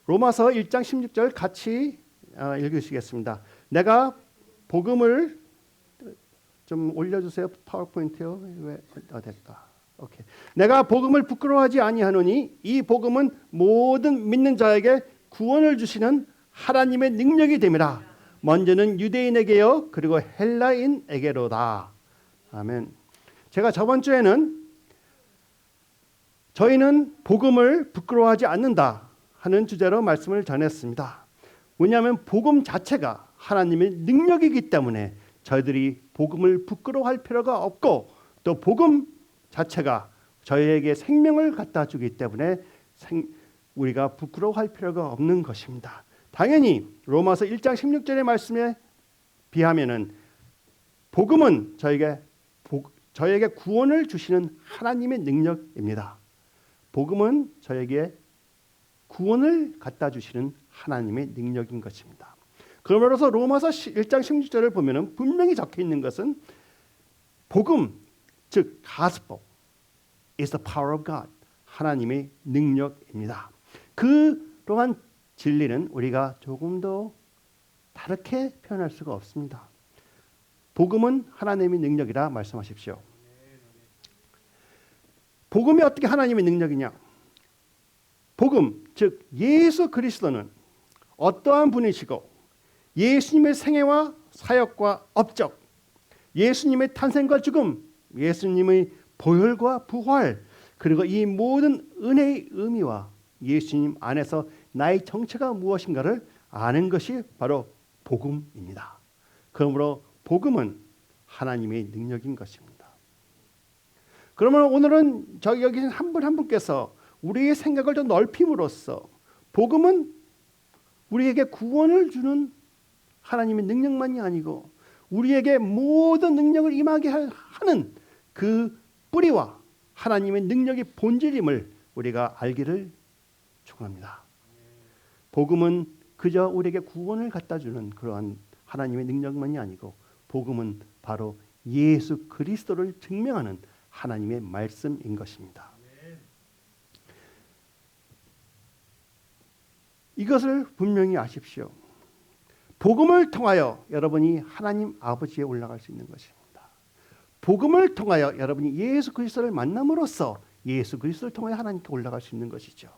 로마서 1장 16절 같이 읽으시겠습니다. 내가 복음을 좀 올려주세요. 파워포인트요. 왜 됐다. 오케이. 내가 복음을 부끄러워하지 아니하노니 이 복음은 모든 믿는 자에게 구원을 주시는 하나님의 능력이 됨이라. 먼저는 유대인에게요 그리고 헬라인에게로다. 아멘. 제가 저번 주에는 저희는 복음을 부끄러워하지 않는다 하는 주제로 말씀을 전했습니다. 왜냐하면 복음 자체가 하나님의 능력이기 때문에 저희들이 복음을 부끄러워할 필요가 없고 또 복음 자체가 저희에게 생명을 갖다 주기 때문에 우리가 부끄러워할 필요가 없는 것입니다. 당연히 로마서 1장 16절의 말씀에 비하면은 복음은 저에게 구원을 주시는 하나님의 능력입니다. 복음은 저에게 구원을 갖다 주시는 하나님의 능력인 것입니다. 그러므로서 로마서 1장 16절을 보면은 분명히 적혀 있는 것은 복음, 즉 gospel is the power of God. 하나님의 능력입니다. 그러한 진리는 우리가 조금 더 다르게 표현할 수가 없습니다. 복음은 하나님의 능력이라 말씀하십시오. 복음이 어떻게 하나님의 능력이냐? 복음, 즉 예수 그리스도는 어떠한 분이시고 예수님의 생애와 사역과 업적, 예수님의 탄생과 죽음, 예수님의 보혈과 부활, 그리고 이 모든 은혜의 의미와 예수님 안에서 나의 정체가 무엇인가를 아는 것이 바로 복음입니다. 그러므로 복음은 하나님의 능력인 것입니다. 그러면 오늘은 저기 여기 한 분 한 분께서 우리의 생각을 더 넓힘으로써 복음은 우리에게 구원을 주는 하나님의 능력만이 아니고 우리에게 모든 능력을 임하게 하는 그 뿌리와 하나님의 능력의 본질임을 우리가 알기를 축원합니다. 복음은 그저 우리에게 구원을 갖다 주는 그러한 하나님의 능력만이 아니고 복음은 바로 예수 그리스도를 증명하는 하나님의 말씀인 것입니다. 이것을 분명히 아십시오. 복음을 통하여 여러분이 하나님 아버지에 올라갈 수 있는 것입니다. 복음을 통하여 여러분이 예수 그리스도를 만남으로써 예수 그리스도를 통하여 하나님께 올라갈 수 있는 것이죠.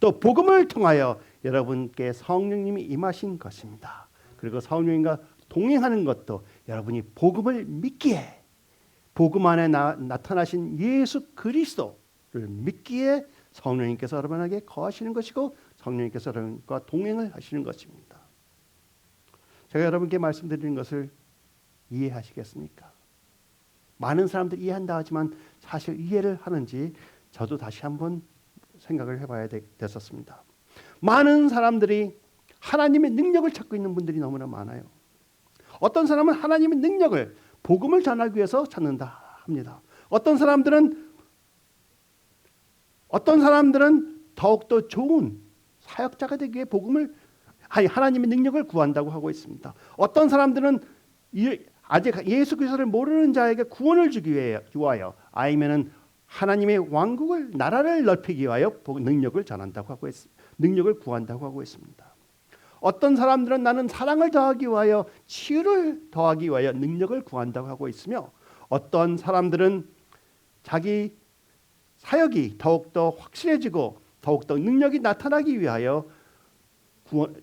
또 복음을 통하여 여러분께 성령님이 임하신 것입니다. 그리고 성령님과 동행하는 것도 여러분이 복음을 믿기에 복음 안에 나타나신 예수 그리스도를 믿기에 성령님께서 여러분에게 거하시는 것이고 성령님께서 여러분과 동행을 하시는 것입니다. 제가 여러분께 말씀드리는 것을 이해하시겠습니까? 많은 사람들이 이해한다 하지만 사실 이해를 하는지 저도 다시 한번 생각을 해봐야 됐었습니다. 많은 사람들이 하나님의 능력을 찾고 있는 분들이 너무나 많아요. 어떤 사람은 하나님의 능력을 복음을 전하기 위해서 찾는다 합니다. 어떤 사람들은 더욱더 좋은 사역자가 되기 위해 하나님의 능력을 구한다고 하고 있습니다. 어떤 사람들은 아직 예수 그리스도를 모르는 자에게 구원을 주기 위하여 아니면은 하나님의 왕국을 나라를 넓히기 위하여 능력을 전한다고 하고 능력을 구한다고 하고 있습니다. 어떤 사람들은 나는 사랑을 더하기 위하여 치유를 더하기 위하여 능력을 구한다고 하고 있으며 어떤 사람들은 자기 사역이 더욱더 확실해지고 더욱더 능력이 나타나기 위하여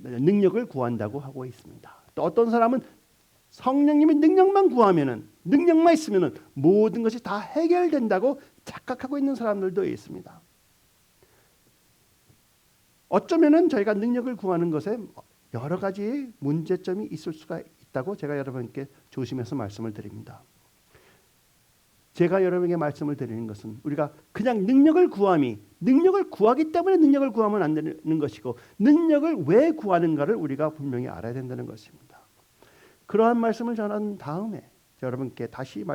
능력을 구한다고 하고 있습니다. 또 어떤 사람은 성령님의 능력만 구하면은 능력만 있으면은 모든 것이 다 해결된다고 착각하고 있는 사람들도 있습니다. 어쩌면은 저희가 능력을 구하는 것에 여러 가지 문제점이 있을 수가 있다고 제가 여러분께 조심해서 말씀을 드립니다. 제가 여러분에게 말씀을 드리는 것은 우리가 그냥 능력을 구하기 때문에 능력을 구하면 안 되는 것이고 능력을 왜 구하는가를 우리가 분명히 알아야 된다는 것입니다. 그러한 말씀을 전한 다음에 여러분께 다시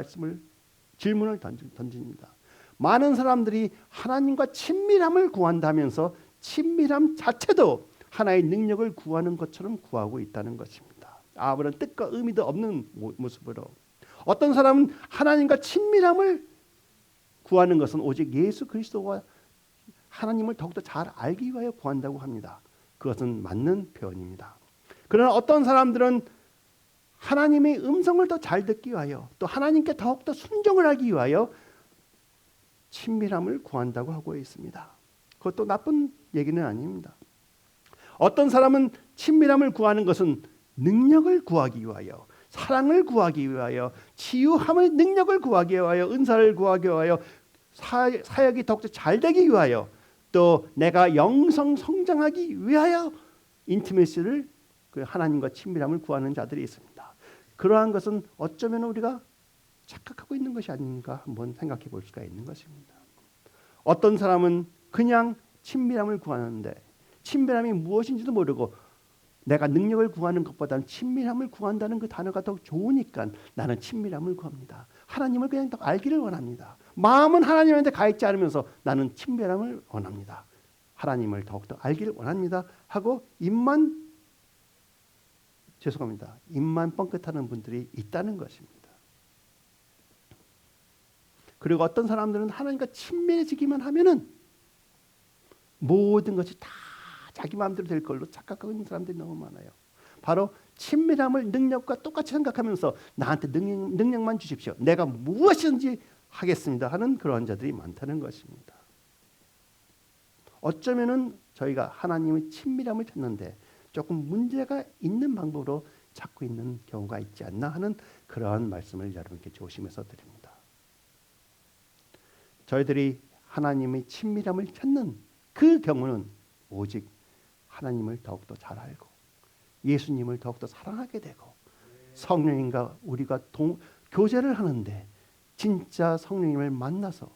질문을 던집니다. 많은 사람들이 하나님과 친밀함을 구한다면서 친밀함 자체도 하나의 능력을 구하는 것처럼 구하고 있다는 것입니다. 아무런 뜻과 의미도 없는 모습으로 어떤 사람은 하나님과 친밀함을 구하는 것은 오직 예수 그리스도와 하나님을 더욱더 잘 알기 위하여 구한다고 합니다. 그것은 맞는 표현입니다. 그러나 어떤 사람들은 하나님의 음성을 더 잘 듣기 위하여 또 하나님께 더욱더 순종을 하기 위하여 친밀함을 구한다고 하고 있습니다. 그것도 나쁜 얘기는 아닙니다. 어떤 사람은 친밀함을 구하는 것은 능력을 구하기 위하여, 사랑을 구하기 위하여, 치유함의 능력을 구하기 위하여, 은사를 구하기 위하여, 사역이 더욱더 잘 되기 위하여, 또 내가 영성 성장하기 위하여 인티메시를, 그 하나님과 친밀함을 구하는 자들이 있습니다. 그러한 것은 어쩌면 우리가 착각하고 있는 것이 아닌가 한번 생각해 볼 수가 있는 것입니다. 어떤 사람은 그냥 친밀함을 구하는데 친밀함이 무엇인지도 모르고 내가 능력을 구하는 것보다는 친밀함을 구한다는 그 단어가 더 좋으니까 나는 친밀함을 구합니다. 하나님을 그냥 더 알기를 원합니다. 마음은 하나님한테 가 있지 않으면서 나는 친밀함을 원합니다. 하나님을 더욱더 알기를 원합니다 하고 입만 뻥끗하는 분들이 있다는 것입니다. 그리고 어떤 사람들은 하나님과 친밀해지기만 하면은 모든 것이 다 자기 마음대로 될 걸로 착각하고 있는 사람들이 너무 많아요. 바로 친밀함을 능력과 똑같이 생각하면서 나한테 능력만 주십시오. 내가 무엇이든지 하겠습니다 하는 그런 자들이 많다는 것입니다. 어쩌면은 저희가 하나님의 친밀함을 찾는데 조금 문제가 있는 방법으로 찾고 있는 경우가 있지 않나 하는 그러한 말씀을 여러분께 조심해서 드립니다. 저희들이 하나님의 친밀함을 찾는 그 경우는 오직 하나님을 더욱더 잘 알고 예수님을 더욱더 사랑하게 되고 성령님과 우리가 교제를 하는데 진짜 성령님을 만나서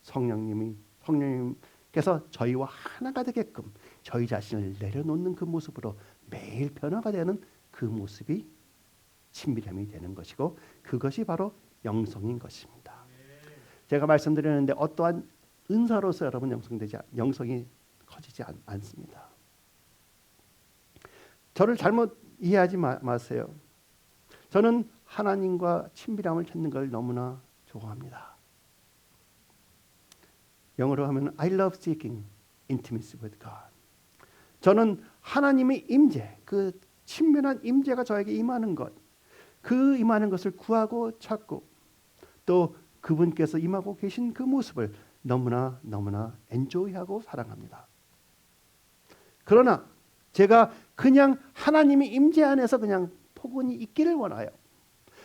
성령님께서 저희와 하나가 되게끔 저희 자신을 내려놓는 그 모습으로 매일 변화가 되는 그 모습이 친밀함이 되는 것이고 그것이 바로 영성인 것입니다. 제가 말씀드렸는데 어떠한 은사로서 여러분 영성이 커지지 않습니다. 저를 잘못 이해하지 마세요. 저는 하나님과 친밀함을 찾는 걸 너무나 좋아합니다. 영어로 하면 I love seeking intimacy with God. 저는 하나님의 임재, 그 친밀한 임재가 저에게 임하는 것, 그 임하는 것을 구하고 찾고 또 그분께서 임하고 계신 그 모습을 너무나 엔조이하고 사랑합니다. 그러나 제가 그냥 하나님의 임재 안에서 그냥 포근히 있기를 원하여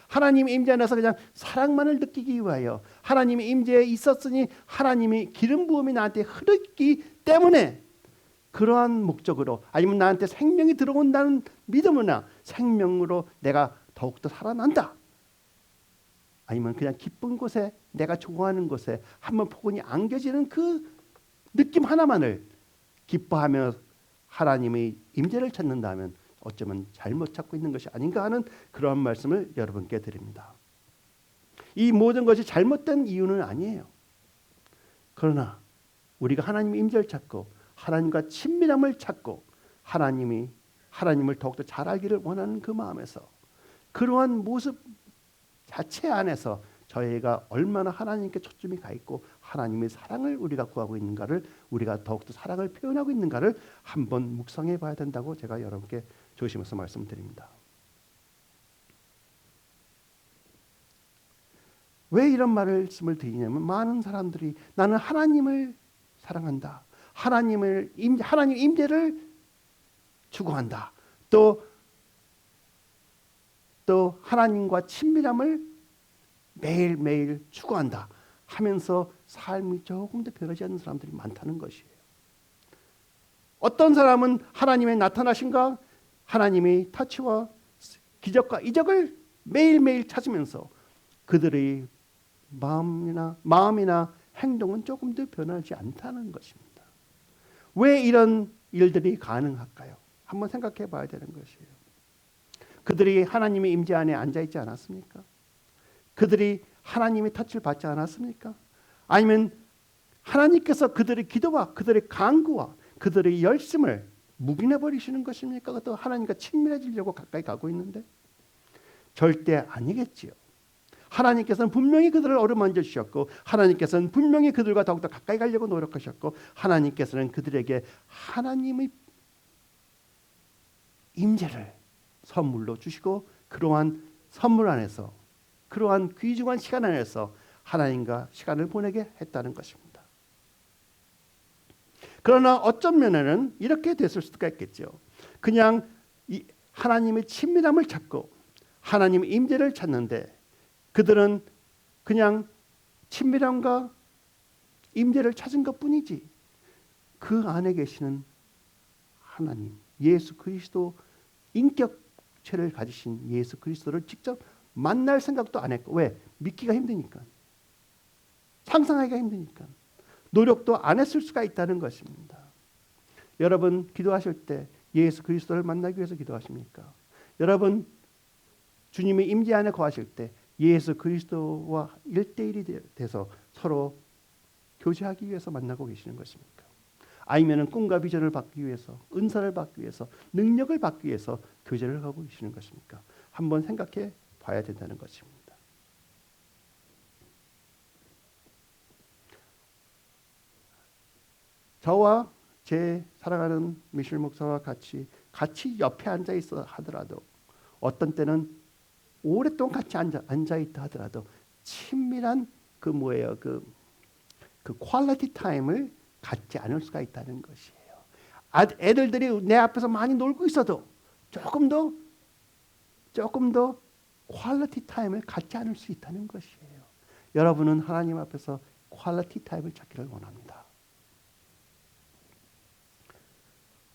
하나님의 임재 안에서 그냥 사랑만을 느끼기 위하여 하나님의 임재에 있었으니 하나님의 기름 부음이 나한테 흐르기 때문에 그러한 목적으로 아니면 나한테 생명이 들어온다는 믿음이나 생명으로 내가 더욱더 살아난다. 아니면 그냥 기쁜 곳에 내가 좋아하는 곳에 한번 포근히 안겨지는 그 느낌 하나만을 기뻐하며 하나님의 임재를 찾는다면 어쩌면 잘못 찾고 있는 것이 아닌가 하는 그런 말씀을 여러분께 드립니다. 이 모든 것이 잘못된 이유는 아니에요. 그러나 우리가 하나님의 임재를 찾고 하나님과 친밀함을 찾고 하나님을 더욱더 잘 알기를 원하는 그 마음에서 그러한 모습 자체 안에서 저희가 얼마나 하나님께 초점이 가 있고 하나님의 사랑을 우리가 구하고 있는가를 우리가 더욱더 사랑을 표현하고 있는가를 한번 묵상해 봐야 된다고 제가 여러분께 조심해서 말씀드립니다. 왜 이런 말씀을 드리냐면 많은 사람들이 나는 하나님을 사랑한다. 하나님 임재를 추구한다. 또 하나님과 친밀함을 매일매일 추구한다 하면서 삶이 조금 더 변하지 않는 사람들이 많다는 것이에요. 어떤 사람은 하나님의 나타나심과 하나님의 터치와 기적과 이적을 매일매일 찾으면서 그들의 마음이나 행동은 조금 더 변하지 않다는 것입니다. 왜 이런 일들이 가능할까요? 한번 생각해 봐야 되는 것이에요. 그들이 하나님의 임재 안에 앉아있지 않았습니까? 그들이 하나님의 터치를 받지 않았습니까? 아니면 하나님께서 그들의 기도와 그들의 간구와 그들의 열심을 묵인해 버리시는 것입니까? 또 하나님과 친밀해지려고 가까이 가고 있는데 절대 아니겠지요. 하나님께서는 분명히 그들을 어루만져 주셨고 하나님께서는 분명히 그들과 더욱더 가까이 가려고 노력하셨고 하나님께서는 그들에게 하나님의 임재를 선물로 주시고 그러한 선물 안에서 그러한 귀중한 시간 안에서 하나님과 시간을 보내게 했다는 것입니다. 그러나 어떤 면에는 이렇게 됐을 수가 있겠죠. 그냥 이 하나님의 친밀함을 찾고 하나님의 임재를 찾는데 그들은 그냥 친밀함과 임재를 찾은 것뿐이지 그 안에 계시는 하나님 예수 그리스도 인격체를 가지신 예수 그리스도를 직접 만날 생각도 안 했고 왜? 믿기가 힘드니까 상상하기가 힘드니까 노력도 안 했을 수가 있다는 것입니다. 여러분 기도하실 때 예수 그리스도를 만나기 위해서 기도하십니까? 여러분 주님의 임재 안에 거하실 때 예수 그리스도와 1대1이 돼서 서로 교제하기 위해서 만나고 계시는 것입니까? 아니면 꿈과 비전을 받기 위해서 은사를 받기 위해서 능력을 받기 위해서 교제를 하고 계시는 것입니까? 한번 생각해 봐야 된다는 것입니다. 저와 제 사랑하는 미셸 목사와 같이 옆에 앉아 있어 하더라도 어떤 때는 오랫동안 같이 앉아 있다 하더라도 친밀한 그 퀄리티 타임을 갖지 않을 수가 있다는 것이에요. 애들들이 내 앞에서 많이 놀고 있어도 조금 더 퀄리티 타임을 갖지 않을 수 있다는 것이에요. 여러분은 하나님 앞에서 퀄리티 타임을 찾기를 원합니다.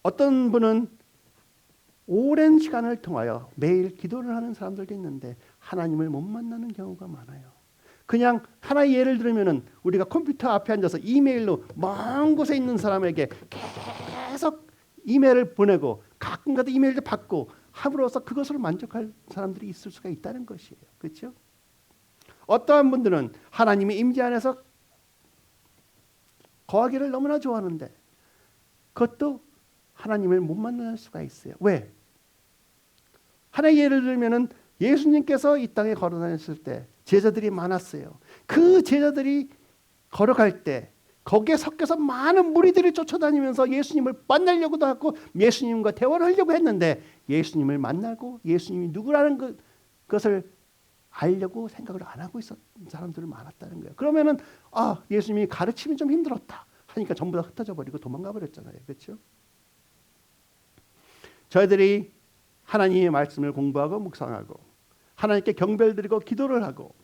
어떤 분은 오랜 시간을 통하여 매일 기도를 하는 사람들도 있는데 하나님을 못 만나는 경우가 많아요. 그냥 하나의 예를 들면은 우리가 컴퓨터 앞에 앉아서 이메일로 먼 곳에 있는 사람에게 계속 이메일을 보내고 가끔가다 이메일도 받고 함으로써 그것으로 만족할 사람들이 있을 수가 있다는 것이에요. 그렇죠? 어떠한 분들은 하나님의 임재 안에서 거하기를 너무나 좋아하는데 그것도 하나님을 못 만날 수가 있어요. 왜? 하나의 예를 들면은 예수님께서 이 땅에 걸어 다녔을 때 제자들이 많았어요. 그 제자들이 걸어갈 때 거기에 섞여서 많은 무리들이 쫓아다니면서 예수님을 만나려고도 하고 예수님과 대화를 하려고 했는데 예수님을 만나고 예수님이 누구라는 것을 알려고 생각을 안 하고 있었던 사람들이 많았다는 거예요. 그러면은 예수님이 가르침이 좀 힘들었다 하니까 전부 다 흩어져 버리고 도망가 버렸잖아요. 그렇죠? 저희들이 하나님의 말씀을 공부하고 묵상하고 하나님께 경배를 드리고 기도를 하고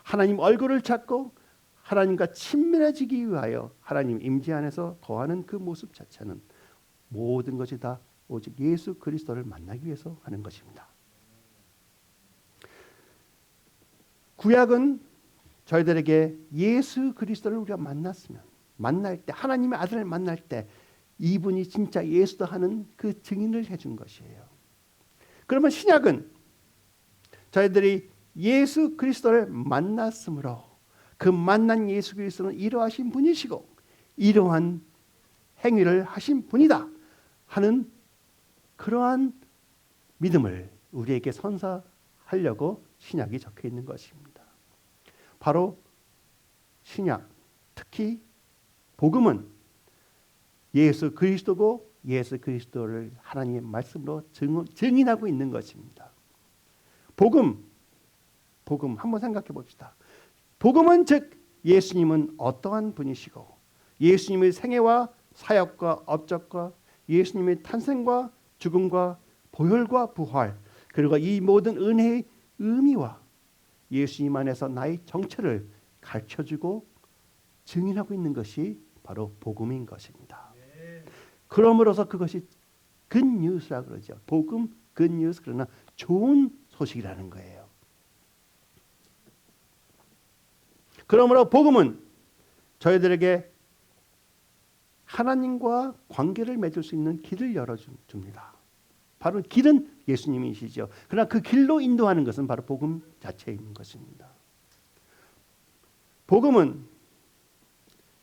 하나님 얼굴을 찾고 하나님과 친밀해지기 위하여 하나님 임재 안에서 거하는 그 모습 자체는 모든 것이 다 오직 예수 그리스도를 만나기 위해서 하는 것입니다. 구약은 저희들에게 예수 그리스도를 우리가 만날 때 하나님의 아들을 만날 때 이분이 진짜 예수다 하는 그 증인을 해준 것이에요. 그러면 신약은 저희들이 예수 그리스도를 만났으므로 그 만난 예수 그리스도는 이러하신 분이시고 이러한 행위를 하신 분이다 하는 그러한 믿음을 우리에게 선사하려고 신약이 적혀 있는 것입니다. 바로 신약, 특히 복음은 예수 그리스도고 예수 그리스도를 하나님의 말씀으로 증인하고 있는 것입니다. 복음 한번 생각해 봅시다. 복음은 즉 예수님은 어떠한 분이시고 예수님의 생애와 사역과 업적과 예수님의 탄생과 죽음과 보혈과 부활 그리고 이 모든 은혜의 의미와 예수님 안에서 나의 정체를 가르쳐주고 증인하고 있는 것이 바로 복음인 것입니다. 그러므로서 그것이 굿뉴스라고 그러죠. 복음, 굿뉴스 그러나 좋은 소식이라는 거예요. 그러므로 복음은 저희들에게 하나님과 관계를 맺을 수 있는 길을 열어줍니다. 바로 길은 예수님이시죠. 그러나 그 길로 인도하는 것은 바로 복음 자체인 것입니다. 복음은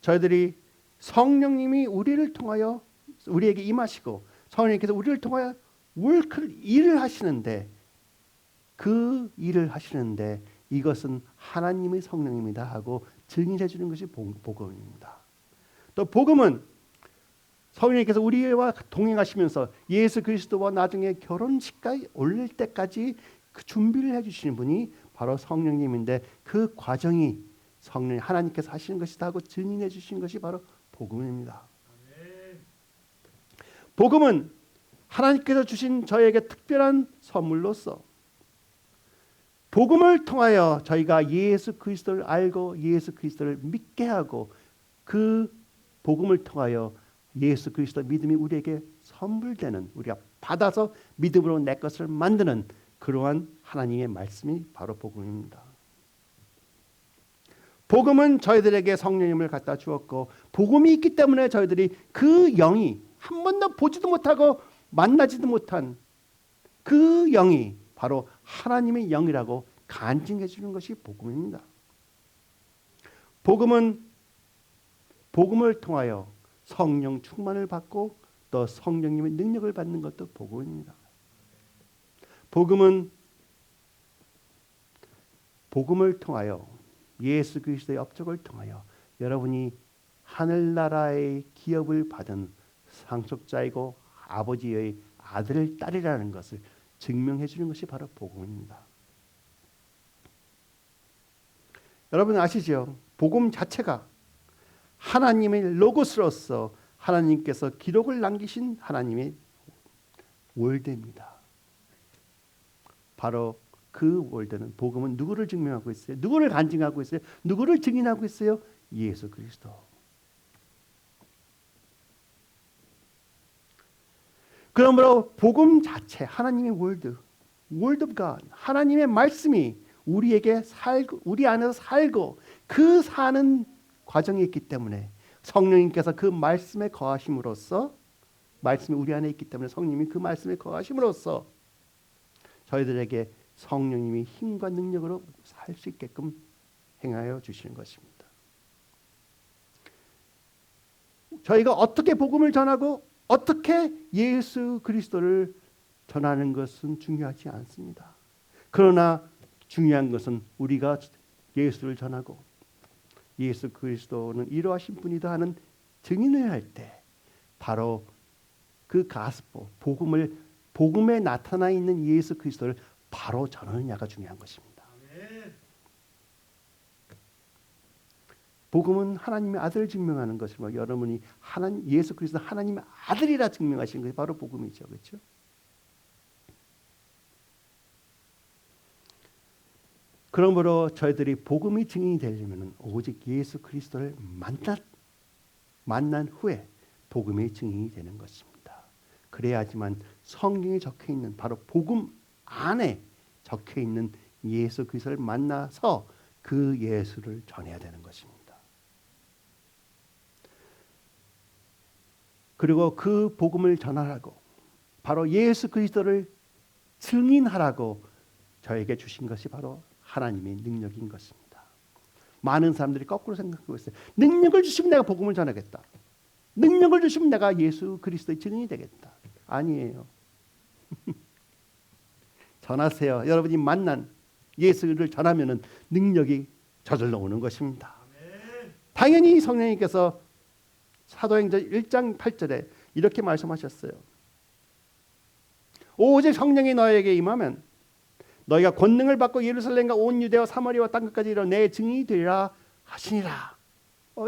저희들이 성령님이 우리를 통하여 우리에게 임하시고 성령님께서 우리를 통하여 일을 하시는데 그 일을 하시는데 이것은 하나님의 성령입니다 하고 증인해 주는 것이 복음입니다. 또 복음은 성령님께서 우리와 동행하시면서 예수 그리스도와 나중에 결혼식까지 올릴 때까지 그 준비를 해주시는 분이 바로 성령님인데, 그 과정이 성령 하나님께서 하시는 것이다 하고 증인해 주신 것이 바로 복음입니다. 복음은 하나님께서 주신 저에게 특별한 선물로서, 복음을 통하여 저희가 예수 그리스도를 알고 예수 그리스도를 믿게 하고, 그 복음을 통하여 예수 그리스도 믿음이 우리에게 선물되는, 우리가 받아서 믿음으로 내 것을 만드는 그러한 하나님의 말씀이 바로 복음입니다. 복음은 저희들에게 성령님을 갖다 주었고, 복음이 있기 때문에 저희들이 그 영이 한 번도 보지도 못하고 만나지도 못한 그 영이 바로 하나님의 영이라고 간증해 주는 것이 복음입니다. 복음은 복음을 통하여 성령 충만을 받고 또 성령님의 능력을 받는 것도 복음입니다. 복음은 복음을 통하여 예수 그리스도의 업적을 통하여 여러분이 하늘나라의 기업을 받은 상속자이고 아버지의 아들, 딸이라는 것을 증명해 주는 것이 바로 복음입니다. 여러분 아시죠? 복음 자체가 하나님의 로고스로서 하나님께서 기록을 남기신 하나님의 월드입니다. 바로 그 월드는, 복음은 누구를 증명하고 있어요? 누구를 간증하고 있어요? 누구를 증인하고 있어요? 예수 그리스도. 그러므로 복음 자체, 하나님의 월드 오브 갓, 하나님의 말씀이 우리에게 살고 우리 안에서 살고 그 사는 과정이 있기 때문에, 성령님께서 그 말씀에 거하심으로써, 말씀이 우리 안에 있기 때문에 성령님이 그 말씀에 거하심으로써 저희들에게 성령님이 힘과 능력으로 살 수 있게끔 행하여 주시는 것입니다. 저희가 어떻게 복음을 전하고 어떻게 예수 그리스도를 전하는 것은 중요하지 않습니다. 그러나 중요한 것은 우리가 예수를 전하고 예수 그리스도는 이러하신 분이다 하는 증인을 할 때, 바로 그 가스포, 복음에 나타나 있는 예수 그리스도를 바로 전하느냐가 중요한 것입니다. 복음은 하나님의 아들을 증명하는 것이고, 여러분이 예수 그리스도 하나님의 아들이라 증명하시는 것이 바로 복음이죠. 그렇죠? 그러므로 저희들이 복음의 증인이 되려면 오직 예수 그리스도를 만난 후에 복음의 증인이 되는 것입니다. 그래야지만 성경에 적혀 있는, 바로 복음 안에 적혀 있는 예수 그리스도를 만나서 그 예수를 전해야 되는 것입니다. 그리고 그 복음을 전하라고, 바로 예수 그리스도를 증인하라고 저에게 주신 것이 바로 하나님의 능력인 것입니다. 많은 사람들이 거꾸로 생각하고 있어요. 능력을 주시면 내가 복음을 전하겠다. 능력을 주시면 내가 예수 그리스도의 증인이 되겠다. 아니에요. 전하세요. 여러분이 만난 예수를 전하면은 능력이 저절로 오는 것입니다. 당연히 성령님께서 사도행전 1장 8절에 이렇게 말씀하셨어요. 오직 성령이 너에게 임하면 너희가 권능을 받고 예루살렘과 온 유대와 사마리아와 땅끝까지 이르러 내 증인이 되리라 하시니라.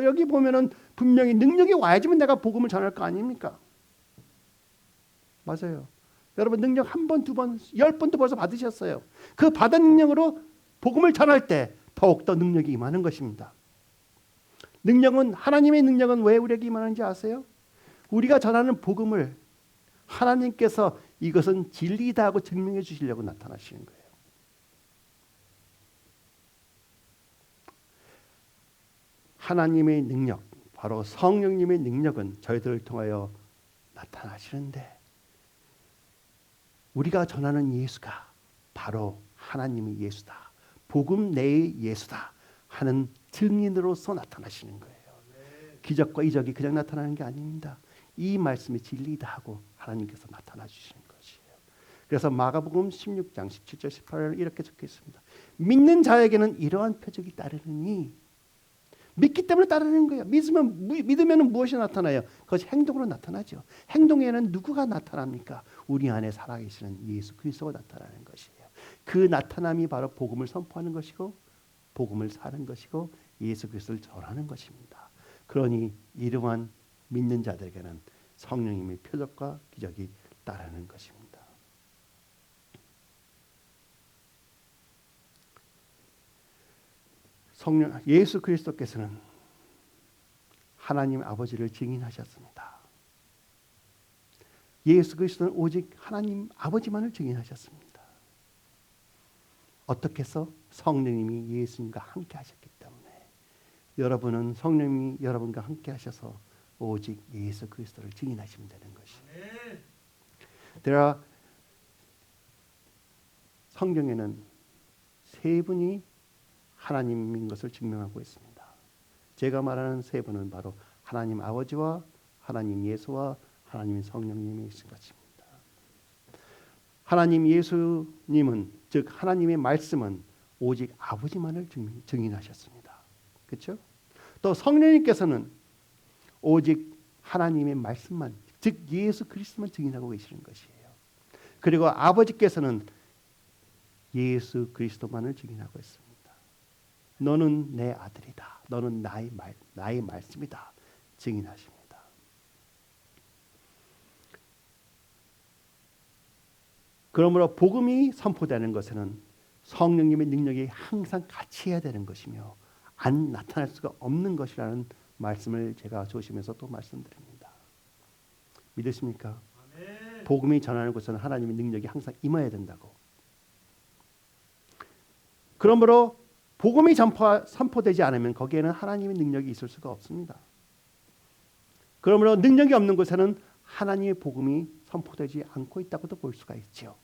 여기 보면은 분명히 능력이 와야지만 내가 복음을 전할 거 아닙니까? 맞아요. 여러분 능력 한 번, 두 번, 10번도 벌써 받으셨어요. 그 받은 능력으로 복음을 전할 때 더욱더 능력이 임하는 것입니다. 능력은, 하나님의 능력은 왜 우리에게 임하는지 아세요? 우리가 전하는 복음을 하나님께서 이것은 진리다 하고 증명해 주시려고 나타나시는 거예요. 하나님의 능력, 바로 성령님의 능력은 저희들을 통하여 나타나시는데, 우리가 전하는 예수가 바로 하나님의 예수다, 복음 내의 예수다 하는 증인으로서 나타나시는 거예요. 기적과 이적이 그냥 나타나는 게 아닙니다. 이 말씀이 진리다 하고 하나님께서 나타나 주시는 것이에요. 그래서 마가복음 16장 17절 18절에 이렇게 적혀 있습니다. 믿는 자에게는 이러한 표적이 따르느니 믿기 때문에 따르는 거예요. 믿으면 무엇이 나타나요? 그것이 행동으로 나타나죠. 행동에는 누구가 나타납니까? 우리 안에 살아계시는 예수 그리스도가 나타나는 것이에요. 그 나타남이 바로 복음을 선포하는 것이고 복음을 사는 것이고 예수 그리스도를 전하는 것입니다. 그러니 이러한 믿는 자들에게는 성령님의 표적과 기적이 따르는 것입니다. 성령 예수 그리스도께서는 하나님 아버지를 증인하셨습니다. 예수 그리스도는 오직 하나님 아버지만을 증인하셨습니다. 어떻게 해서? 성령님이 예수님과 함께 하셨기 때문에. 여러분은 성령님이 여러분과 함께 하셔서 오직 예수 그리스도를 증인하시면 되는 것이에요. 성경에는 세 분이 하나님인 것을 증명하고 있습니다. 제가 말하는 세 분은 바로 하나님 아버지와 하나님 예수와 하나님 성령님이신 것입니다. 하나님 예수님은 즉 하나님의 말씀은 오직 아버지만을 증인하셨습니다. 그렇죠? 또 성령님께서는 오직 하나님의 말씀만 즉 예수 그리스도만 증인하고 계시는 것이에요. 그리고 아버지께서는 예수 그리스도만을 증인하고 있습니다. 너는 내 아들이다. 너는 나의 말씀이다. 증인하십니다. 그러므로 복음이 선포되는 것에는 성령님의 능력이 항상 같이 해야 되는 것이며 안 나타날 수가 없는 것이라는 말씀을 제가 조심해서 또 말씀드립니다. 믿으십니까? 아멘. 복음이 전하는 것은 하나님의 능력이 항상 임해야 된다고. 그러므로 복음이 선포되지 않으면 거기에는 하나님의 능력이 있을 수가 없습니다. 그러므로 능력이 없는 곳에는 하나님의 복음이 선포되지 않고 있다고도 볼 수가 있죠.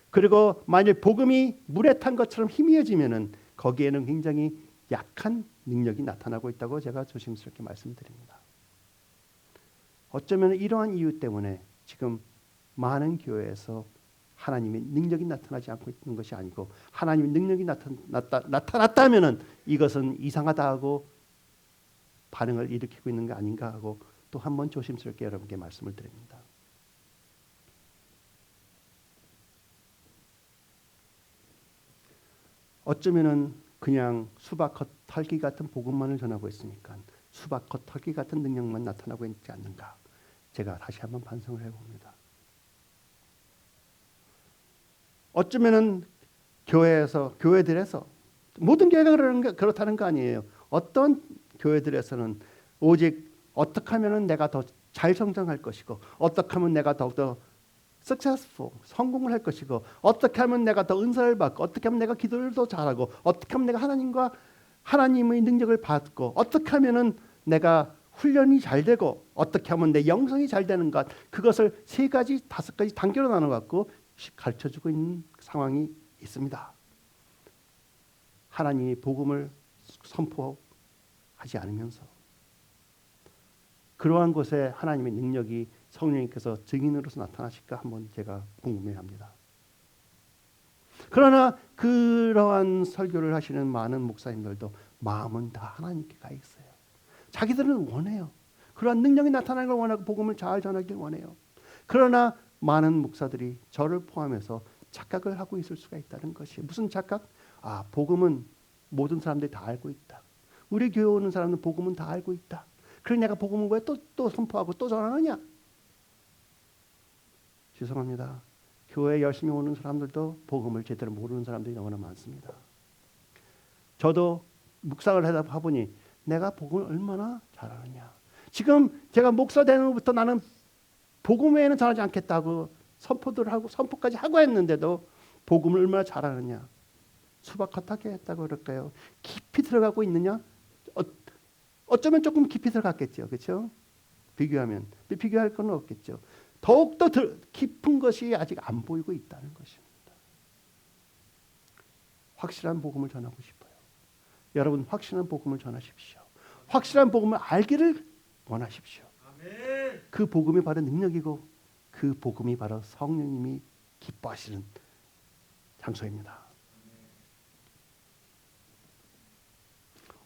그리고 만일 복음이 물에 탄 것처럼 희미해지면은 거기에는 굉장히 약한 능력이 나타나고 있다고 제가 조심스럽게 말씀드립니다. 어쩌면 이러한 이유 때문에 지금 많은 교회에서 하나님의 능력이 나타나지 않고 있는 것이 아니고 하나님의 능력이 나타났다면은 이것은 이상하다 하고 반응을 일으키고 있는 게 아닌가 하고 또 한 번 조심스럽게 여러분께 말씀을 드립니다. 어쩌면은 그냥 수박 겉털기 같은 복음만을 전하고 있으니까 수박 겉털기 같은 능력만 나타나고 있지 않는가. 제가 다시 한번 반성을 해봅니다. 어쩌면은 교회들에서 모든 교회가 그렇다는 거 아니에요. 어떤 교회들에서는 오직 어떻게 하면은 내가 더 잘 성장할 것이고 어떻게 하면 내가 더욱더 successful, 성공을 할 것이고 어떻게 하면 내가 더 은사를 받고 어떻게 하면 내가 기도를 더 잘하고 어떻게 하면 내가 하나님의 능력을 받고 어떻게 하면은 내가 훈련이 잘 되고 어떻게 하면 내 영성이 잘 되는 것 그것을 3가지 5가지 단계로 나눠갖고 가르쳐주고 있는 상황이 있습니다. 하나님의 복음을 선포하지 않으면서 그러한 곳에 하나님의 능력이 성령님께서 증인으로서 나타나실까 한번 제가 궁금해합니다. 그러나 그러한 설교를 하시는 많은 목사님들도 마음은 다 하나님께 가 있어요. 자기들은 원해요. 그러한 능력이 나타나는 걸 원하고 복음을 잘 전하길 원해요. 그러나 많은 목사들이 저를 포함해서 착각을 하고 있을 수가 있다는 것이에요. 무슨 착각? 복음은 모든 사람들이 다 알고 있다. 우리 교회 오는 사람은 복음은 다 알고 있다. 그래 내가 복음은 왜 또 선포하고 또 전하느냐? 죄송합니다. 교회에 열심히 오는 사람들도 복음을 제대로 모르는 사람들이 너무나 많습니다. 저도 묵상을 하다 보니 내가 복음을 얼마나 잘하느냐. 지금 제가 목사 되는 것부터 나는 복음 외에는 전하지 않겠다고 선포까지 하고 했는데도 복음을 얼마나 잘하느냐. 수박 겉하게 했다고 그럴까요? 깊이 들어가고 있느냐? 어쩌면 조금 깊이 들어갔겠죠. 그렇죠? 비교하면. 비교할 건 없겠죠. 더욱더 깊은 것이 아직 안 보이고 있다는 것입니다. 확실한 복음을 전하고 싶어요. 여러분 확실한 복음을 전하십시오. 확실한 복음을 알기를 원하십시오. 그 복음이 바로 능력이고 그 복음이 바로 성령님이 기뻐하시는 장소입니다.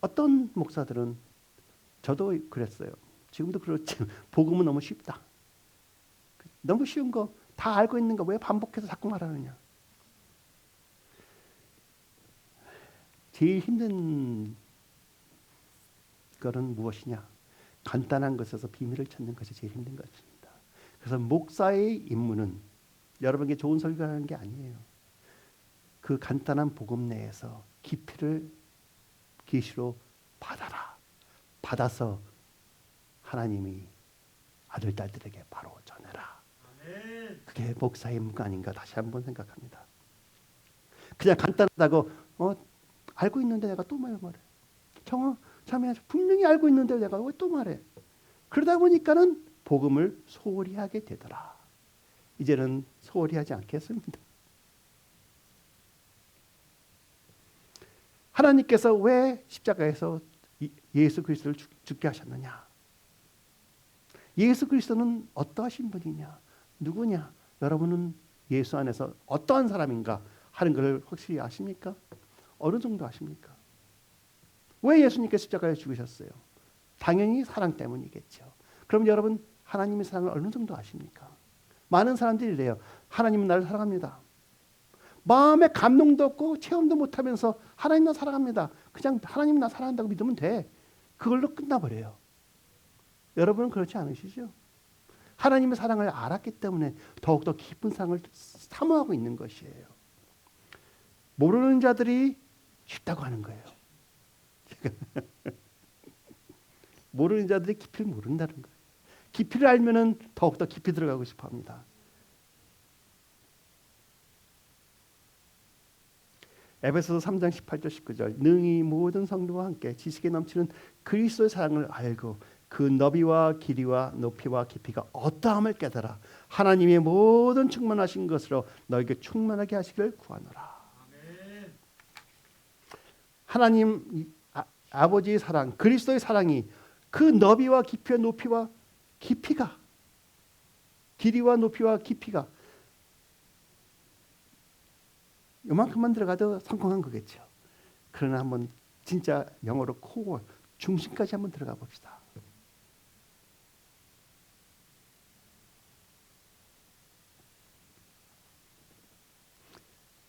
어떤 목사들은 저도 그랬어요. 지금도 그렇지. 복음은 너무 쉽다. 너무 쉬운 거 다 알고 있는 거 왜 반복해서 자꾸 말하느냐. 제일 힘든 거는 무엇이냐? 간단한 것에서 비밀을 찾는 것이 제일 힘든 것입니다. 그래서 목사의 임무는 여러분에게 좋은 설교하는 게 아니에요. 그 간단한 복음 내에서 깊이를 계시로 받아라. 받아서 하나님이 아들, 딸들에게 바로 전해라. 그게 목사의 임무가 아닌가 다시 한번 생각합니다. 그냥 간단하다고 알고 있는데 내가 또 말해. 참에 분명히 알고 있는데 내가 왜 또 말해. 그러다 보니까는 복음을 소홀히 하게 되더라. 이제는 소홀히 하지 않겠습니다. 하나님께서 왜 십자가에서 예수 그리스도를 죽게 하셨느냐? 예수 그리스도는 어떠하신 분이냐? 누구냐? 여러분은 예수 안에서 어떠한 사람인가 하는 것을 확실히 아십니까? 어느 정도 아십니까? 왜 예수님께서 십자가에 죽으셨어요? 당연히 사랑 때문이겠죠. 그럼 여러분 하나님의 사랑을 어느 정도 아십니까? 많은 사람들이 이래요. 하나님은 나를 사랑합니다. 마음에 감동도 없고 체험도 못하면서 하나님 나 사랑합니다. 그냥 하나님 나 사랑한다고 믿으면 돼. 그걸로 끝나버려요. 여러분은 그렇지 않으시죠? 하나님의 사랑을 알았기 때문에 더욱더 깊은 사랑을 사모하고 있는 것이에요. 모르는 자들이 쉽다고 하는 거예요. 모르는 자들이 깊이를 모른다는 거예요. 깊이를 알면은 더욱더 깊이 들어가고 싶어 합니다. 에베소서 3장 18절 19절 능히 모든 성도와 함께 지식에 넘치는 그리스도의 사랑을 알고 그 너비와 길이와 높이와 깊이가 어떠함을 깨달아 하나님의 모든 충만하신 것으로 너에게 충만하게 하시기를 구하노라. 아멘. 하나님 아버지의 사랑, 그리스도의 사랑이 그 너비와 깊이와 높이와 깊이가 길이와 높이와 깊이가 요만큼만 들어가도 성공한 거겠죠. 그러나 한번 진짜 영어로 코어 중심까지 한번 들어가 봅시다.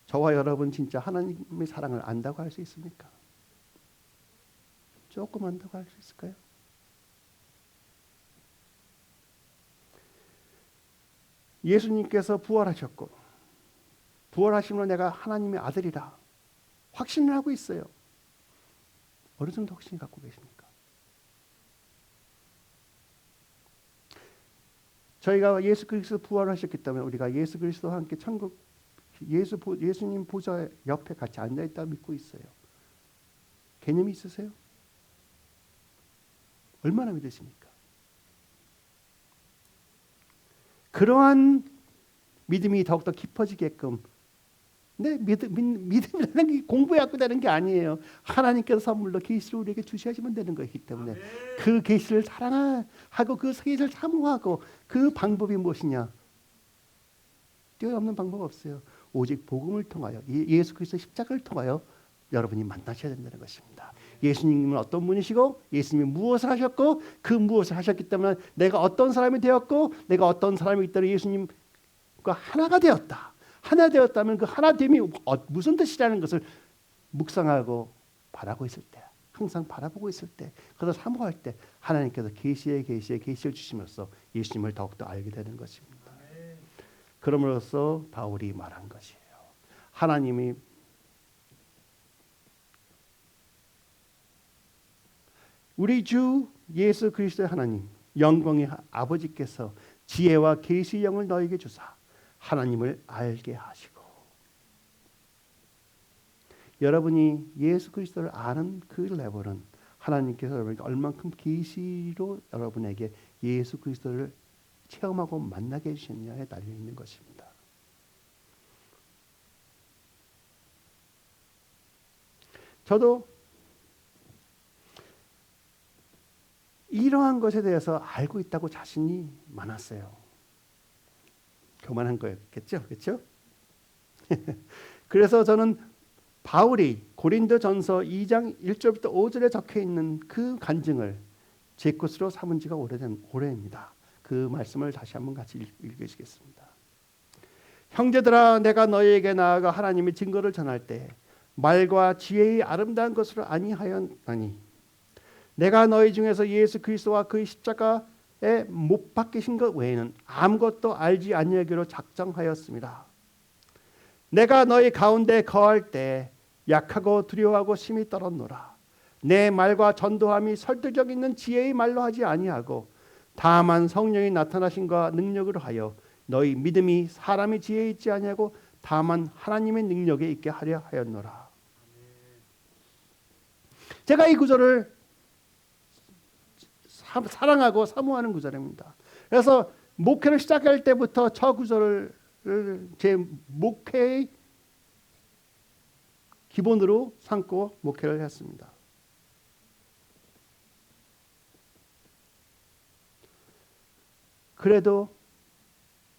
저와 여러분 진짜 하나님의 사랑을 안다고 할 수 있습니까? 조금 안다고 할 수 있을까요? 예수님께서 부활하셨고 부활하심으로 내가 하나님의 아들이다. 확신을 하고 있어요. 어느 정도 확신을 갖고 계십니까? 저희가 예수 그리스도 부활하셨기 때문에 우리가 예수 그리스도와 함께 천국 예수님 보좌 옆에 같이 앉아있다 믿고 있어요. 개념이 있으세요? 얼마나 믿으십니까? 그러한 믿음이 더욱더 깊어지게끔 믿음이라는 게 공부해갖고 되는 게 아니에요. 하나님께서 선물로 계시를 우리에게 주시면 되는 것이기 때문에 그 계시를 사랑하고 그 계시를 사모하고 그 방법이 무엇이냐? 뛰어넘는 방법 없어요. 오직 복음을 통하여 예수 그리스도 십자가를 통하여 여러분이 만나셔야 된다는 것입니다. 예수님은 어떤 분이시고 예수님이 무엇을 하셨고 그 무엇을 하셨기 때문에 내가 어떤 사람이 되었고 내가 어떤 사람이 있다면 예수님과 하나가 되었다. 하나 되었다면 그 하나됨이 무슨 뜻이라는 것을 묵상하고 바라고 있을 때 항상 바라보고 있을 때 그것을 사모할 때 하나님께서 계시를 주심으로써 예수님을 더욱더 알게 되는 것입니다. 그럼으로써 바울이 말한 것이에요. 하나님이 우리 주 예수 그리스도의 하나님 영광의 아버지께서 지혜와 계시의 영을 너에게 주사 하나님을 알게 하시고 여러분이 예수 그리스도를 아는 그 레벨은 하나님께서 여러분에게 얼만큼 계시로 여러분에게 예수 그리스도를 체험하고 만나게 해주셨냐에 달려있는 것입니다. 저도 이러한 것에 대해서 알고 있다고 자신이 많았어요. 교만한 거였겠죠, 그렇죠? 그래서 저는 바울이 고린도전서 2장 1절부터 5절에 적혀 있는 그 간증을 제 것으로 삼은 지가 오래입니다. 그 말씀을 다시 한번 같이 읽으시겠습니다. 형제들아, 내가 너희에게 나아가 하나님의 증거를 전할 때 말과 지혜의 아름다운 것으로 아니하였나니 내가 너희 중에서 예수 그리스도와 그의 십자가에 못 박히신 것 외에는 아무것도 알지 아니하기로 작정하였습니다. 내가 너희 가운데 거할 때 약하고 두려워하고 심히 떨었노라. 내 말과 전도함이 설득력 있는 지혜의 말로 하지 아니하고 다만 성령이 나타나신과 능력으로 하여 너희 믿음이 사람의 지혜에 있지 아니하고 다만 하나님의 능력에 있게 하려 하였노라. 제가 이 구절을 사랑하고 사모하는 구절입니다. 그래서 목회를 시작할 때부터 저 구절을 제 목회의 기본으로 삼고 목회를 했습니다. 그래도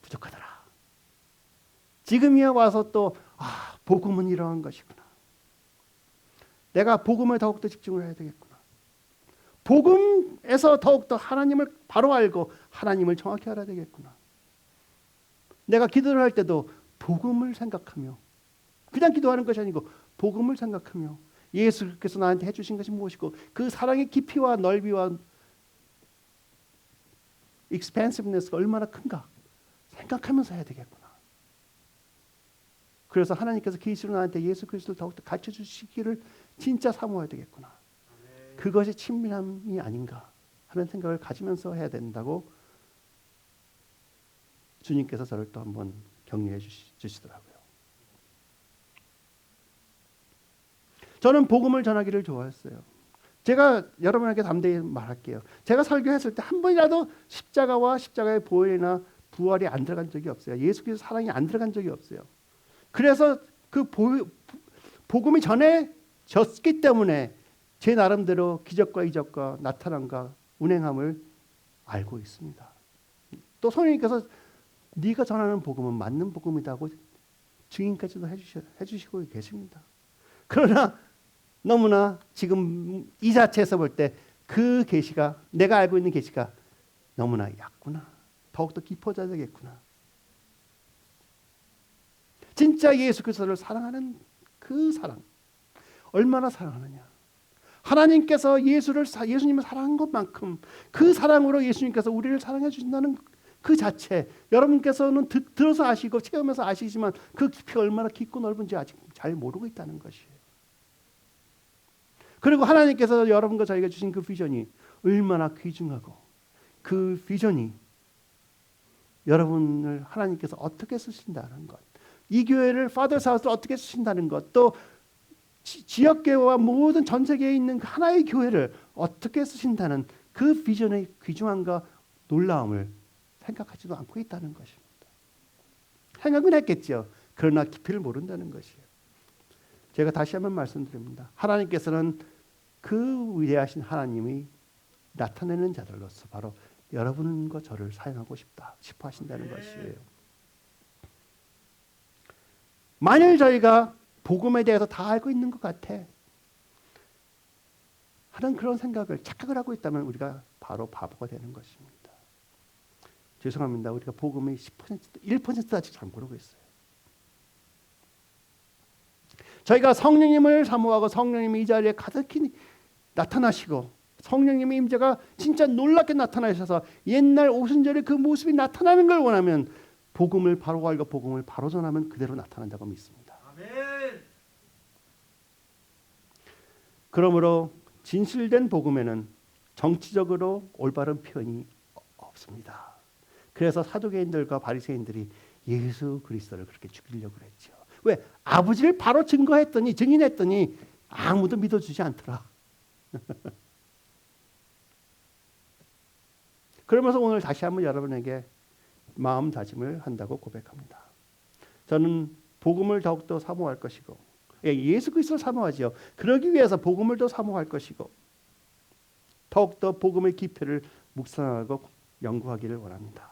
부족하더라. 지금이야 와서 또 복음은 이러한 것이구나. 내가 복음에 더욱더 집중을 해야 되겠구나. 복음에서 더욱더 하나님을 바로 알고 하나님을 정확히 알아야 되겠구나. 내가 기도를 할 때도 복음을 생각하며, 그냥 기도하는 것이 아니고 복음을 생각하며 예수께서 나한테 해주신 것이 무엇이고 그 사랑의 깊이와 넓이와 expansiveness가 얼마나 큰가 생각하면서 해야 되겠구나. 그래서 하나님께서 계시로 나한테 예수 그리스도를 더욱더 가르쳐주시기를 진짜 사모해야 되겠구나. 그것이 친밀함이 아닌가 하는 생각을 가지면서 해야 된다고 주님께서 저를 또 한번 격려해 주시더라고요. 저는 복음을 전하기를 좋아했어요. 제가 여러분에게 담대히 말할게요. 제가 설교했을 때 한 번이라도 십자가와 십자가의 보혈이나 부활이 안 들어간 적이 없어요. 예수 그리스도 사랑이 안 들어간 적이 없어요. 그래서 그 복음이 전해졌기 때문에 제 나름대로 기적과 이적과 나타남과 운행함을 알고 있습니다. 또 성령님께서 네가 전하는 복음은 맞는 복음이다고 증인까지도 해주시고 계십니다. 그러나 너무나 지금 이 자체에서 볼 때 그 계시가, 내가 알고 있는 계시가 너무나 얕구나. 더욱더 깊어져야 되겠구나. 진짜 예수 그리스도를 사랑하는 그 사랑, 얼마나 사랑하느냐. 하나님께서 예수님을 사랑한 것만큼 그 사랑으로 예수님께서 우리를 사랑해 주신다는 그 자체, 여러분께서는 들어서 아시고 체험해서 아시지만 그 깊이가 얼마나 깊고 넓은지 아직 잘 모르고 있다는 것이에요. 그리고 하나님께서 여러분과 저희가 주신 그 비전이 얼마나 귀중하고 그 비전이 여러분을 하나님께서 어떻게 쓰신다는 것, 이 교회를 Father's House를 어떻게 쓰신다는 것, 또 지역교회와 모든 전 세계에 있는 하나의 교회를 어떻게 쓰신다는 그 비전의 귀중함과 놀라움을 생각하지도 않고 있다는 것입니다. 생각은 했겠죠. 그러나 깊이를 모른다는 것이에요. 제가 다시 한번 말씀드립니다. 하나님께서는 그 위대하신 하나님이 나타내는 자들로서 바로 여러분과 저를 사용하고 싶어 하신다는 것이에요. 만일 저희가 복음에 대해서 다 알고 있는 것 같아 하는 그런 생각을, 착각을 하고 있다면 우리가 바로 바보가 되는 것입니다. 죄송합니다. 우리가 복음의 10%, 1%도 아직 잘 모르고 있어요. 저희가 성령님을 사모하고 성령님이 이 자리에 가득히 나타나시고 성령님의 임재가 진짜 놀랍게 나타나셔서 옛날 오순절의 그 모습이 나타나는 걸 원하면 복음을 바로 알고 복음을 바로 전하면 그대로 나타난다고 믿습니다. 아멘. 그러므로 진실된 복음에는 정치적으로 올바른 표현이 없습니다. 그래서 사두개인들과 바리새인들이 예수 그리스도를 그렇게 죽이려고 했죠. 왜? 아버지를 바로 증인했더니 아무도 믿어주지 않더라. 그러면서 오늘 다시 한번 여러분에게 마음다짐을 한다고 고백합니다. 저는 복음을 더욱더 사모할 것이고 예수 그리스도를 사모하지요. 그러기 위해서 복음을 더 사모할 것이고 더욱더 복음의 깊이를 묵상하고 연구하기를 원합니다.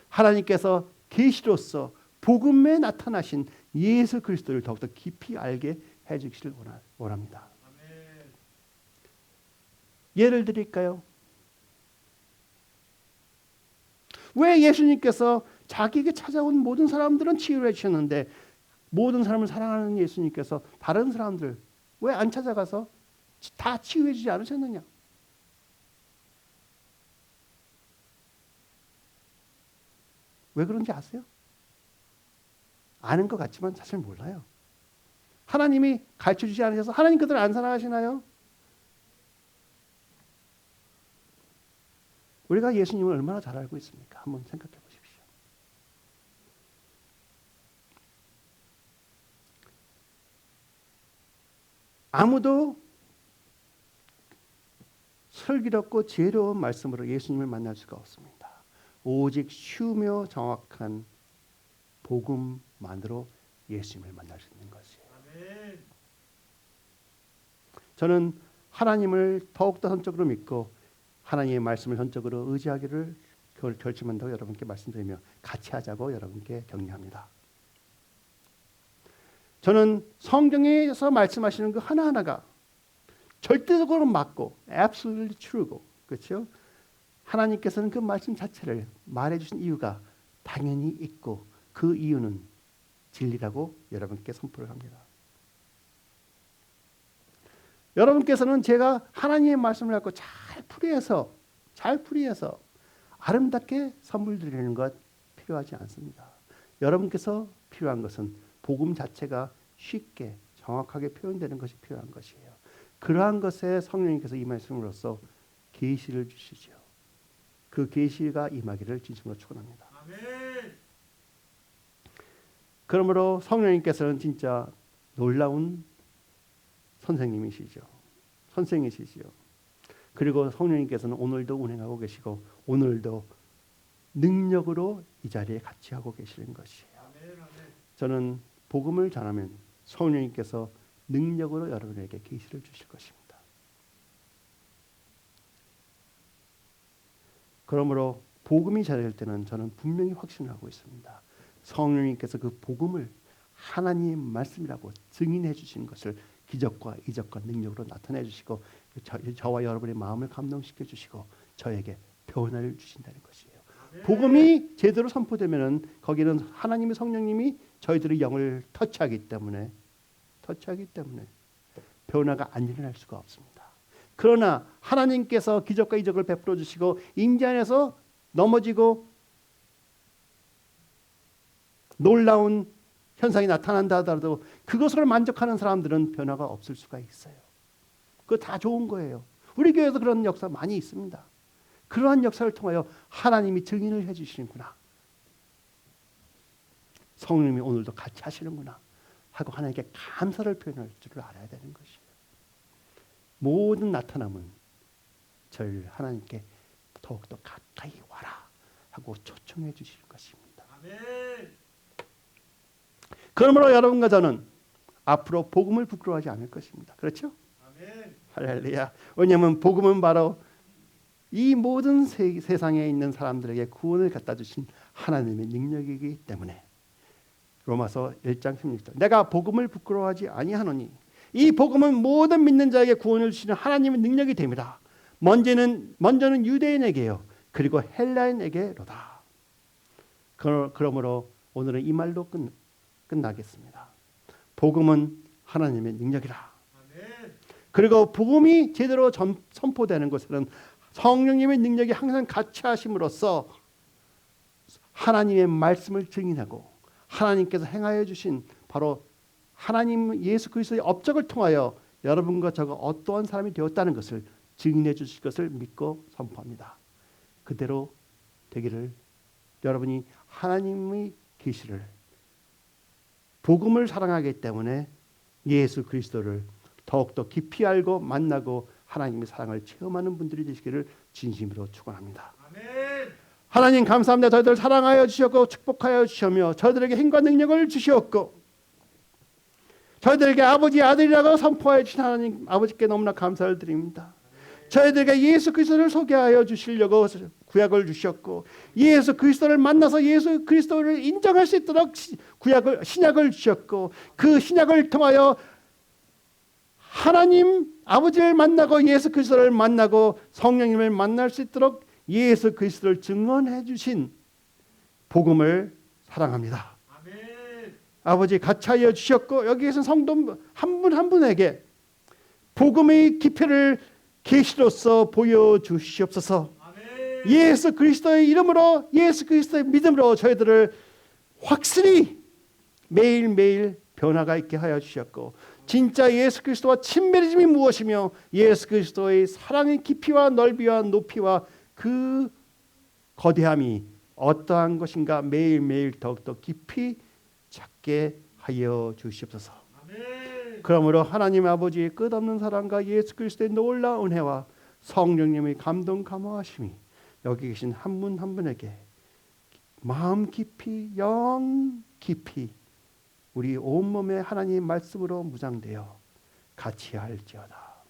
하나님께서 계시로서 복음에 나타나신 예수 그리스도를 더욱더 깊이 알게 해주시길 원합니다. 예를 드릴까요? 왜 예수님께서 자기에게 찾아온 모든 사람들은 치유를 해주셨는데 모든 사람을 사랑하는 예수님께서 다른 사람들 왜 안 찾아가서 다 치유해 주지 않으셨느냐? 왜 그런지 아세요? 아는 것 같지만 사실 몰라요. 하나님이 가르쳐주지 않으셔서 하나님 그들을 안 사랑하시나요? 우리가 예수님을 얼마나 잘 알고 있습니까? 한번 생각해 보십시오. 아무도 슬기롭고 지혜로운 말씀으로 예수님을 만날 수가 없습니다. 오직 쉬우며 정확한 복음만으로 예수님을 만날 수 있는 것이에요. 아멘. 저는 하나님을 더욱더 선적으로 믿고 하나님의 말씀을 선적으로 의지하기를 결심한다고 여러분께 말씀드리며 같이 하자고 여러분께 격려합니다. 저는 성경에서 말씀하시는 그 하나하나가 절대적으로 맞고 absolutely true고 그렇죠? 하나님께서는 그 말씀 자체를 말해주신 이유가 당연히 있고 그 이유는 진리라고 여러분께 선포를 합니다. 여러분께서는 제가 하나님의 말씀을 갖고 잘 풀이해서 아름답게 선물 드리는 것 필요하지 않습니다. 여러분께서 필요한 것은 복음 자체가 쉽게 정확하게 표현되는 것이 필요한 것이에요. 그러한 것에 성령님께서 이 말씀으로써 계시를 주시죠. 그 계시가 임하기를 진심으로 축원합니다. 아멘. 그러므로 성령님께서는 진짜 놀라운 선생님이시죠. 선생이시죠. 그리고 성령님께서는 오늘도 운행하고 계시고 오늘도 능력으로 이 자리에 같이 하고 계시는 것이에요. 저는 복음을 전하면 성령님께서 능력으로 여러분에게 계시를 주실 것입니다. 그러므로 복음이 전할 때는 저는 분명히 확신을 하고 있습니다. 성령님께서 그 복음을 하나님의 말씀이라고 증인해 주신 것을 기적과 이적과 능력으로 나타내 주시고 저와 여러분의 마음을 감동시켜 주시고 저에게 변화를 주신다는 것이에요. 복음이 제대로 선포되면은 거기는 하나님의 성령님이 저희들의 영을 터치하기 때문에 변화가 안 일어날 수가 없습니다. 그러나 하나님께서 기적과 이적을 베풀어 주시고 임재 안에서 넘어지고 놀라운 현상이 나타난다 하더라도 그것으로 만족하는 사람들은 변화가 없을 수가 있어요. 그거 다 좋은 거예요. 우리 교회에서 그런 역사 많이 있습니다. 그러한 역사를 통하여 하나님이 증인을 해주시는구나. 성령님이 오늘도 같이 하시는구나 하고 하나님께 감사를 표현할 줄을 알아야 되는 것이에요. 모든 나타남은 저희를 하나님께 더욱더 가까이 와라 하고 초청해 주시는 것입니다. 아멘. 그러므로 여러분과 저는 앞으로 복음을 부끄러워하지 않을 것입니다. 그렇죠? 아멘. 할렐루야. 왜냐하면 복음은 바로 이 모든 세상에 있는 사람들에게 구원을 갖다 주신 하나님의 능력이기 때문에 로마서 1장 16절 내가 복음을 부끄러워하지 아니하노니 이 복음은 모든 믿는 자에게 구원을 주시는 하나님의 능력이 됩니다. 먼저는 유대인에게요. 그리고 헬라인에게로다. 그러므로 오늘은 이 말로 끝나겠습니다. 복음은 하나님의 능력이라. 그리고 복음이 제대로 선포되는 것은 성령님의 능력이 항상 같이 하심으로써 하나님의 말씀을 증인하고 하나님께서 행하여 주신 바로 하나님 예수 그리스도의 업적을 통하여 여러분과 저가 어떠한 사람이 되었다는 것을 증인해 주실 것을 믿고 선포합니다. 그대로 되기를 여러분이 하나님의 계시를 복음을 사랑하기 때문에 예수 그리스도를 더욱더 깊이 알고 만나고 하나님의 사랑을 체험하는 분들이 되시기를 진심으로 축원합니다. 아멘. 하나님 감사합니다. 저희들 사랑하여 주셨고 축복하여 주시며 저희들에게 힘과 능력을 주셨고 저희들에게 아버지 아들이라고 선포하여 주신 하나님 아버지께 너무나 감사를 드립니다. 저희들에게 예수 그리스도를 소개하여 주시려고 구약을 주셨고 예수 그리스도를 만나서 예수 그리스도를 인정할 수 있도록 신약을 주셨고 그 신약을 통하여 하나님 아버지를 만나고 예수 그리스도를 만나고 성령님을 만날 수 있도록 예수 그리스도를 증언해 주신 복음을 사랑합니다. 아멘. 아버지 같이 하여 주셨고 여기 계신 성도 한 분 한 분에게 복음의 깊이를 계시로서 보여주시옵소서. 아멘. 예수 그리스도의 이름으로 예수 그리스도의 믿음으로 저희들을 확실히 매일매일 변화가 있게 하여 주셨고 진짜 예수 그리스도와 친밀해짐이 무엇이며 예수 그리스도의 사랑의 깊이와 넓이와 높이와 그 거대함이 어떠한 것인가 매일매일 더욱더 깊이 찾게 하여 주시옵소서. 아멘. 그러므로 하나님 아버지의 끝없는 사랑과 예수 그리스도의 놀라운 은혜와 성령님의 감동 감화하심이 여기 계신 한 분 한 분에게 마음 깊이 영 깊이 우리 온몸에 하나님의 말씀으로 무장되어 같이 할지어다.